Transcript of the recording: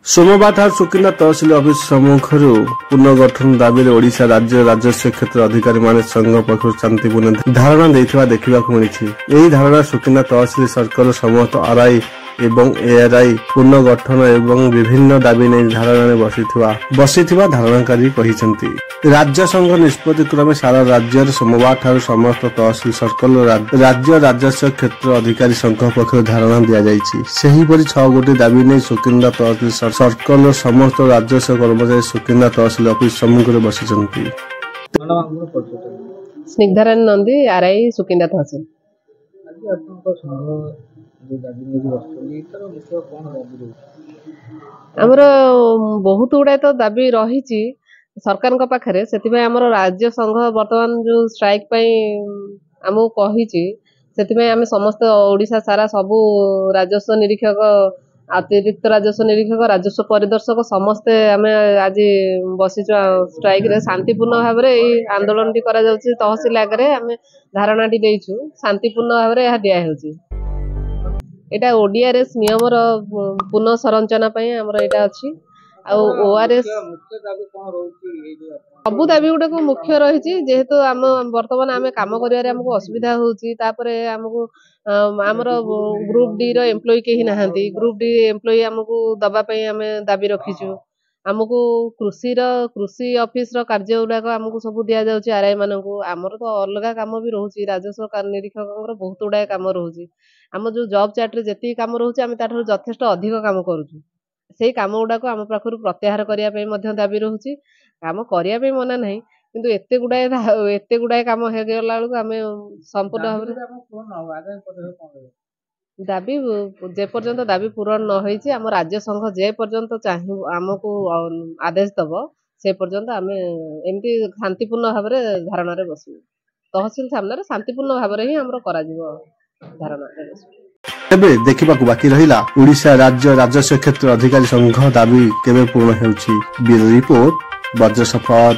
सोमवार ठार सुकिंदा तहसिल ऑफिस सम्मुख पुनर्गठन दाबी ओडिशा राज्य राजस्व क्षेत्र अधिकारी माने संघ पक्षर शांतिपूर्ण धारणा देखा मिली। धारणा सुकिंदा तहसिल सर्कल समस्त आरआई एवं एआरआई पुनर्गठन एवं विभिन्न दाबी नहीं धारणा बसिथिबा धारणाकारी कहिसेंती। राज्य संघ निष्पत्ति क्रमे सारा राज्य सोमवार ठार समस्त तहसिल सर्कल राज्य राजस्व क्षेत्र अधिकारी संघ पक्षर धारणा दि जाइछि। सेही परि 6 गोटी दाबी नहीं सुकिंदा तहसिल सर्कल समस्त राजस्व कर्मचारी सुकिंदा तहसिल ऑफिस सम्मुख रे बसिछंती। स्निग्धारानी नंदी आरआई सुकिंदा तहसिल। आमर बहुत गुड़ाए तो दाबी रही सरकार पाखे से राज्य संघ बर्तमान जो स्ट्राइक आमको कही आम समस्त ओडिशा सारा सबू राजस्व निरीक्षक अतिरिक्त राजस्व निरीक्षक राजस्व परिदर्शक समस्ते आम आज बसीचु स्ट्राइक रे शांतिपूर्ण भाव में आंदोलन टी करा जाउछि। तहसिल आगे आम धारणा टी देइछु शांतिपूर्ण भाव में यह दिया एटा ओडीआरएस नियम पुनः संरचना आमर एटा अच्छी ओआरएस सबू दाबी गुड़ाक मुख्य रही जेहेतु आम बर्तमान आम कम करमको असुविधा होमको आमर ग्रुप डी एम्प्लॉय कहीं ना ग्रुप डी एम्प्लॉय आमको दवाई आम दाबी रखीचु। आमको कृषि ऑफिस कार्य गुड़ाक आमको सब दि जाऊँगी आरआई मानक आमर तो अलग कम भी रोचे राजस्व निरीक्षक बहुत गुड़ाए कम रोचे आम जो जॉब चार्ट जी कम रोचे आम यथेष्ट अधिक कम करुँ से कम गुड़ाक आम पाखु प्रत्याहार करने दाबी रोचे कम करने मना ना किंतु एते गुड़ाए कम हो गला बेलू आम संपूर्ण भाव दाबी जेपर्यंत दाबी पूरण न होईची आम राज्य संघ जे पर्यंत चाहे आमको आदेश दब से पर्यंत आम एमती शांतिपूर्ण भाव में धारणा बसू तहसिल सामने शांतिपूर्ण भाव में ही आमर करा धारणा एबे देखा बाकी रहिला ओडिशा राज्य राजस्व क्षेत्र अधिकारी संघ दाबी केबे पूर्ण हेउछि। ब्यूरो रिपोर्ट वज्र सफर।